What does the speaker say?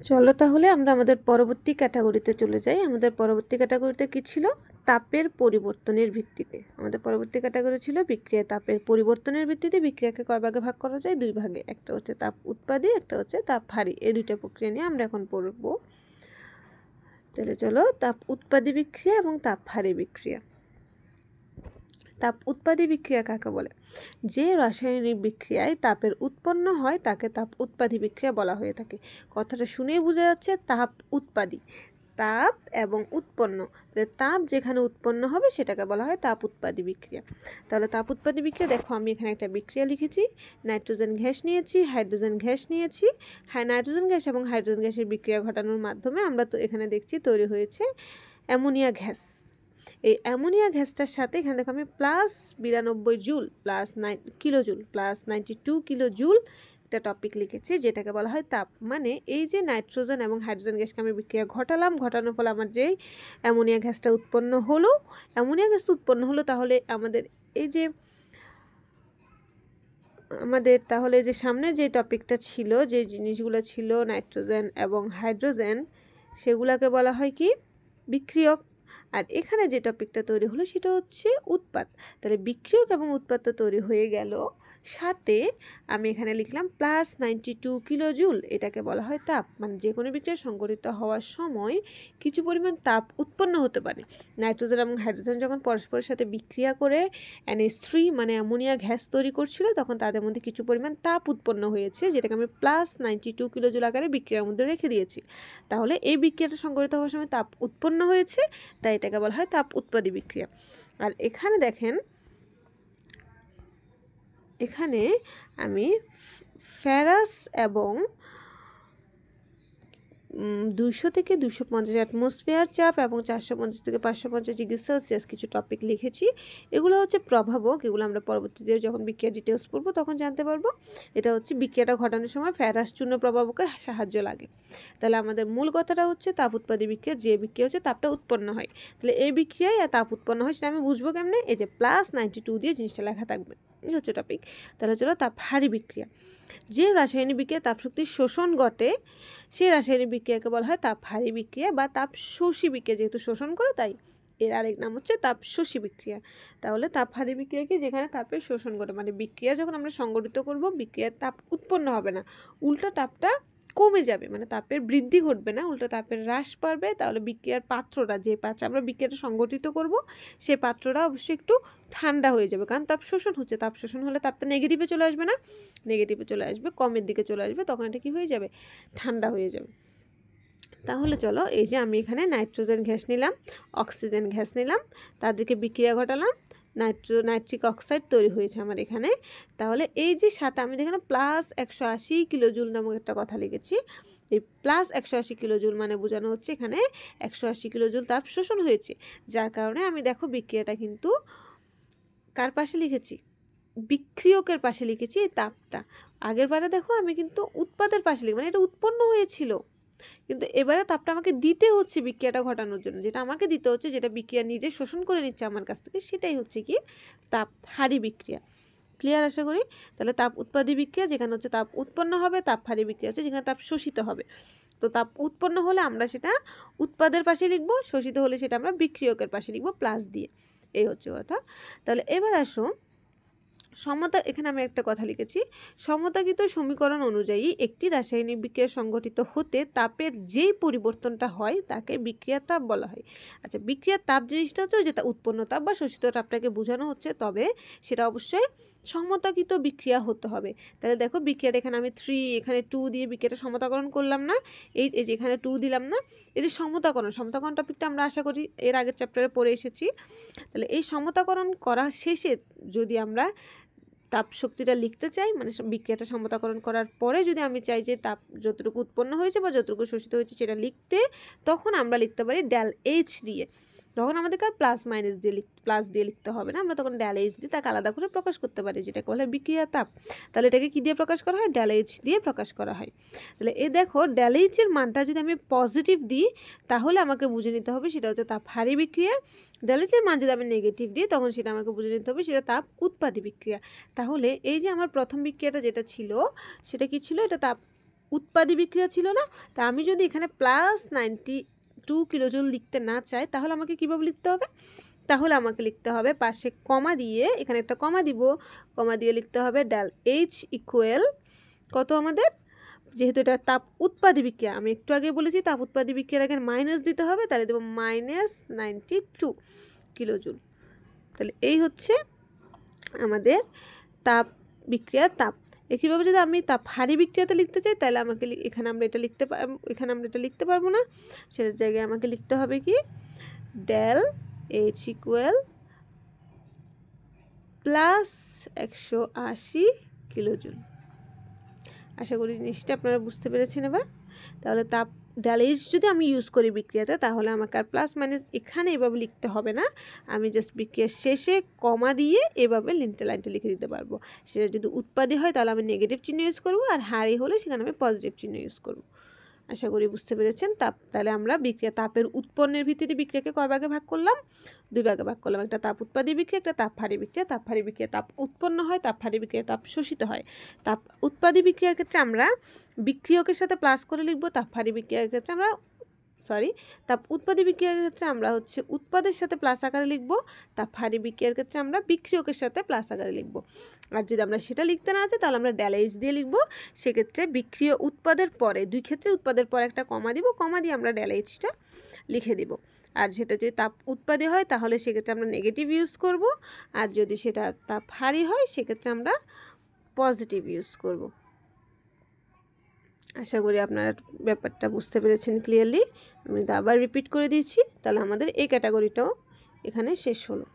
চলো তাহলে আমরা আমাদের পরবর্তী ক্যাটাগরিতে চলে যাই। আমাদের পরবর্তী ক্যাটাগরিতে কি ছিল? তাপের পরিবর্তনের ভিত্তিতে। আমাদের পরবর্তী ক্যাটাগরি ছিল বিক্রিয়া। তাপের পরিবর্তনের ভিত্তিতে বিক্রিয়াকে কয় ভাগে ভাগ করা যায়? 2 ভাগে। একটা হচ্ছে তাপ উৎপাদী, একটা হচ্ছে তাপ হারি। এই দুইটা প্রক্রিয়া নিয়ে আমরা এখন পড়ব। তাহলে চলো, তাপ উৎপাদী বিক্রিয়া এবং তাপ হারি বিক্রিয়া। তাপ উৎপাদী বিক্রিয়া কাকে বলে? যে রাসায়নিক বিক্রিয়ায় তাপের উৎপন্ন হয় তাকে তাপ উৎপাদী বিক্রিয়া বলা হয়ে থাকে। কথাটা শুনেই বোঝা যাচ্ছে তাপ উৎপাদী, তাপ এবং উৎপন্ন। তাপ যেখানে উৎপন্ন হবে সেটাকে বলা হয় তাপ উৎপাদী বিক্রিয়া। তাহলে তাপ উৎপাদী বিক্রিয়া, দেখো আমি এখানে একটা বিক্রিয়া লিখেছি। নাইট্রোজেন গ্যাস নিয়েছি, হাইড্রোজেন গ্যাস নিয়েছি। হ্যাঁ, নাইট্রোজেন গ্যাস এবং হাইড্রোজেন গ্যাসের বিক্রিয়া ঘটানোর মাধ্যমে আমরা তো এখানে দেখছি তৈরি হয়েছে অ্যামোনিয়া গ্যাস। এই অ্যামোনিয়া গ্যাসটার সাথে এখানে দেখো আমি +92 জুল কিলোজুল +92 কিলোজুল একটা টপিক লিখেছি, যেটাকে বলা হয় তাপ। মানে এই যে নাইট্রোজেন এবং হাইড্রোজেন গ্যাসকে আমি বিক্রিয়া ঘটালাম, ঘটানোর ফলে আমার যেই অ্যামোনিয়া গ্যাসটা উৎপন্ন হলো, তাহলে তাহলে যে সামনে যে টপিকটা ছিল, যে জিনিসগুলো ছিল নাইট্রোজেন এবং হাইড্রোজেন, সেগুলোকে বলা হয় কি? বিক্রিয়ক। আর এখানে যে টপিকটা তৈরি হলো সেটা হচ্ছে উৎপাদ। তাহলে বিক্রিয়ক এবং উৎপাদ তো তৈরি হয়ে গেল, সাথে আমি এখানে লিখলাম +92 কিলোজুল। এটাকে বলা হয় তাপ। মানে যে কোনো বিক্রিয়া সংঘটিত হওয়ার সময় কিছু পরিমাণ তাপ উৎপন্ন হতে পারে। নাইট্রোজেন এবং হাইড্রোজেন যখন পরস্পরের সাথে বিক্রিয়া করে NH3 মানে অ্যামোনিয়া গ্যাস তৈরি করছিল, তখন তাদের মধ্যে কিছু পরিমাণ তাপ উৎপন্ন হয়েছে, যেটাকে আমি +92 কিলোজুল আকারে বিক্রিয়ার মধ্যে রেখে দিয়েছি। তাহলে এই বিক্রিয়াটা সংঘটিত হওয়ার সময় তাপ উৎপন্ন হয়েছে, তাই এটাকে বলা হয় তাপ উৎপাদী বিক্রিয়া। আর এখানে দেখেন, এখানে আমি ফেরাস এবং 200 থেকে 250 অ্যাটমসফিয়ার চাপ এবং 450 থেকে 550 ডিগ্রি সেলসিয়াস কিছু টপিক লিখেছি। এগুলো হচ্ছে প্রভাবক। এগুলো আমরা পরবর্তীতে যখন বিক্রিয়া ডিটেলস পড়বো তখন জানতে পারবো। এটা হচ্ছে বিক্রিয়াটা ঘটানোর সময় ফেরাস চূর্ণ প্রভাবকের সাহায্য লাগে। তাহলে আমাদের মূল কথাটা হচ্ছে তাপ উৎপাদী বিক্রিয়া, যে বিক্রিয়া হচ্ছে তাপটা উৎপন্ন হয়। তাহলে এই বিক্রিয়ায় তাপ উৎপন্ন হয় সেটা আমি বুঝবো কেমনে? এই যে +92 দিয়ে জিনিসটা লেখা থাকবে, এই হচ্ছে টপিক। তাহলে চলো, তাপ হারি বিক্রিয়া। যে রাসায়নিক বিক্রিয়া তাপশক্তির শোষণ ঘটে সেই রাসায়নিক বিক্রিয়াকে বলা হয় তাপ হারি বিক্রিয়া বা তাপ শোষী বিক্রিয়া। যেহেতু শোষণ করে তাই এর আরেক নাম হচ্ছে তাপ শোষী বিক্রিয়া। তাহলে তাপ হারি বিক্রিয়া কি? যেখানে তাপের শোষণ ঘটে। মানে বিক্রিয়া যখন আমরা সংঘটিত করব, বিক্রিয়ার তাপ উৎপন্ন হবে না, উল্টা তাপটা কমে যাবে। মানে তাপের বৃদ্ধি ঘটবে না, উল্টো তাপের হ্রাস পাবে। তাহলে বিক্রিয়ার পাত্রটা, যে পাত্রে আমরা বিক্রিয়াটা সংঘটিত করব, সেই পাত্রটা অবশ্যই একটু ঠান্ডা হয়ে যাবে, কারণ তাপ শোষণ হচ্ছে। তাপ শোষণ হলে তাপটা নেগেটিভে চলে আসবে না, নেগেটিভে চলে আসবে, কমের দিকে চলে আসবে, তখন এটা কি হয়ে যাবে? ঠান্ডা হয়ে যাবে। তাহলে চলো, এই যে আমি এখানে নাইট্রোজেন গ্যাস নিলাম, অক্সিজেন গ্যাস নিলাম, তাদেরকে বিক্রিয়া ঘটালাম, নাইট্রিক অক্সাইড তৈরি হয়েছে আমার এখানে। তাহলে এই যে সাথে আমি এখানে +180 কিলোজুল নামক একটা কথা লিখেছি। এই +180 কিলোজুল মানে বোঝানো হচ্ছে এখানে 180 কিলোজুল তাপ শোষণ হয়েছে, যার কারণে আমি দেখো বিক্রিয়াটা কিন্তু কার পাশে লিখেছি? বিক্রিয়কের পাশে লিখেছি এই তাপটা। আগের বারে দেখো আমি কিন্তু উৎপাদের পাশে লিখি, মানে এটা উৎপন্ন হয়েছিল, কিন্তু এবারে তাপটা আমাকে দিতে হচ্ছে বিক্রিয়াটা ঘটানোর জন্য। যেটা আমাকে দিতে হচ্ছে, যেটা বিক্রিয়া নিজে শোষণ করে নিচ্ছে আমার কাছ থেকে, সেটাই হচ্ছে কি? তাপ হারি বিক্রিয়া। ক্লিয়ার আশা করি। তাহলে তাপ উৎপাদী বিক্রিয়া যেখানে হচ্ছে তাপ উৎপন্ন হবে, তাপ হারি বিক্রিয়া হচ্ছে যেখানে তাপ শোষিত হবে। তো তাপ উৎপন্ন হলে আমরা সেটা উৎপাদের পাশে লিখবো, শোষিত হলে সেটা আমরা বিক্রিয়কের পাশে লিখবো প্লাস দিয়ে। এই হচ্ছে কথা। তাহলে এবার আসো সমতা। এখানে আমি একটা কথা লিখেছি, সমতাকৃত সমীকরণ অনুযায়ী একটি রাসায়নিক বিক্রিয়া সংঘটিত হতে তাপের যেই পরিবর্তনটা হয় তাকে বিক্রিয়া তাপ বলা হয়। আচ্ছা, বিক্রিয়ার তাপ জিনিসটা হচ্ছে যেটা উৎপন্ন তাপ বা শোষিত তাপটাকে বোঝানো হচ্ছে, তবে সেটা অবশ্যই সমতাকৃত বিক্রিয়া হতে হবে। তাহলে দেখো বিক্রিয়াটা এখানে আমি 3, এখানে 2 দিয়ে বিক্রিয়াটা সমতাকরণ করলাম না, এই যে এখানে 2 দিলাম না, এই যে সমতাকরণ টপিকটা আমরা আশা করি এর আগের চ্যাপ্টারে পড়ে এসেছি। তাহলে এই সমতাকরণ করা শেষে যদি আমরা তাপ শক্তিটা লিখতে চাই, মানে বিক্রিয়াটা সমতাকরণ করার পরে যদি আমি চাই যে তাপ যতটুকু উৎপন্ন হয়েছে বা যতটুকু শোষিত হয়েছে সেটা লিখতে, তখন আমরা লিখতে পারি ∆H দিয়ে। তখন আমাদেরকে আর প্লাস দিয়ে লিখতে হবে না, আমরা তখন ∆H দিয়ে তাকে আলাদা করে প্রকাশ করতে পারি, যেটাকে বলে বিক্রিয়া তাপ। তাহলে এটাকে কী দিয়ে প্রকাশ করা হয়? ∆H দিয়ে প্রকাশ করা হয়। তাহলে দেখো ∆H এর মানটা যদি আমি পজিটিভ দিই, তাহলে আমাকে বুঝে নিতে হবে সেটা হচ্ছে তাপ হারি বিক্রিয়া। ∆H এর মান যদি আমি নেগেটিভ দিই, তখন সেটা আমাকে বুঝে নিতে হবে সেটা তাপ উৎপাদী বিক্রিয়া। তাহলে এই যে আমার প্রথম বিক্রিয়াটা যেটা ছিল, সেটা কি ছিল? এটা তাপ উৎপাদী বিক্রিয়া ছিল না। তা আমি যদি এখানে +92 কিলোজুল লিখতে না চাই তাহলে আমাকে কীভাবে লিখতে হবে? তাহলে আমাকে লিখতে হবে পাশে কমা দিয়ে, এখানে একটা কমা দিব, কমা দিয়ে লিখতে হবে ডেল এইচ ইকুয়াল কত আমাদের, যেহেতু এটা তাপ উৎপাদী বিক্রিয়া, আমি একটু আগে বলেছি তাপ উৎপাদী বিক্রিয়ার আগে মাইনাস দিতে হবে, তাহলে দেবো -92 কিলোজুল। তাহলে এই হচ্ছে আমাদের তাপ বিক্রিয়ার তাপ। একইভাবে যদি আমি তাপ হারি বিক্রিয়াতে লিখতে চাই তাহলে আমাকে এখানে আমরা এটা লিখতে পারবো না, সেটার জায়গায় আমাকে লিখতে হবে কি ডেল এইচ ইকুয়াল +180 কিলোজুল। আশা করি জিনিসটা আপনারা বুঝতে পেরেছেন এবার। তাহলে তাপ ডেল এইচ যদি আমি ইউজ করি বিক্রিয়াতে তাহলে আমাকে আর প্লাস মাইনাস এখানে এভাবে লিখতে হবে না, আমি জাস্ট বিক্রিয়ার শেষে কমা দিয়ে এভাবে লাইনটা লিখে দিতে পারবো। সেটা যদি উৎপাদী হয় তাহলে আমি নেগেটিভ চিহ্ন ইউজ করবো, আর হারি হলে সেখানে আমি পজিটিভ চিহ্ন ইউজ করবো। আশা করি বুঝতে পেরেছেন। তাহলে আমরা বিক্রিয়া তাপের উৎপন্নের ভিত্তিতে বিক্রিয়াকে কয় ভাগে ভাগ করলাম? 2 ভাগে ভাগ করলাম। একটা তাপ উৎপাদী বিক্রিয়া, একটা তাপ হারি বিক্রিয়া। তাপ হারি বিক্রিয়া তাপ উৎপন্ন হয়, তাপ হারি বিক্রিয়া তাপ শোষিত হয়। তাপ উৎপাদী বিক্রিয়ার ক্ষেত্রে আমরা বিক্রিয়কের সাথে প্লাস করে লিখব, তাপ হারি বিক্রিয়ার ক্ষেত্রে আমরা তাপ উৎপাদী বিক্রিয়ার ক্ষেত্রে আমরা উৎপাদের সাথে প্লাস আকারে লিখব, তাপ হারি বিক্রিয়ার ক্ষেত্রে আমরা বিক্রিয়কের সাথে প্লাস আকারে লিখব। আর যদি আমরা সেটা লিখতে না চাই তাহলে আমরা ডেল এইচ দিয়ে লিখব। সেক্ষেত্রে বিক্রিয় উৎপাদের পরে, দুই ক্ষেত্রে উৎপাদের পরে একটা কমা দিব, কমা দিয়ে আমরা ডেল এইচটা লিখে দিব। আর সেটা যদি তাপ উৎপাদী হয় তাহলে সেক্ষেত্রে আমরা নেগেটিভ ইউজ করব, আর যদি সেটা তাপ হারি হয় সেক্ষেত্রে আমরা পজিটিভ ইউজ করব। আশা করি আপনারা ব্যাপারটা বুঝতে পেরেছেন ক্লিয়ারলি। আমি আবার রিপিট করে দিচ্ছি, তাহলে আমাদের এই ক্যাটাগরিটাও এখানে শেষ হলো।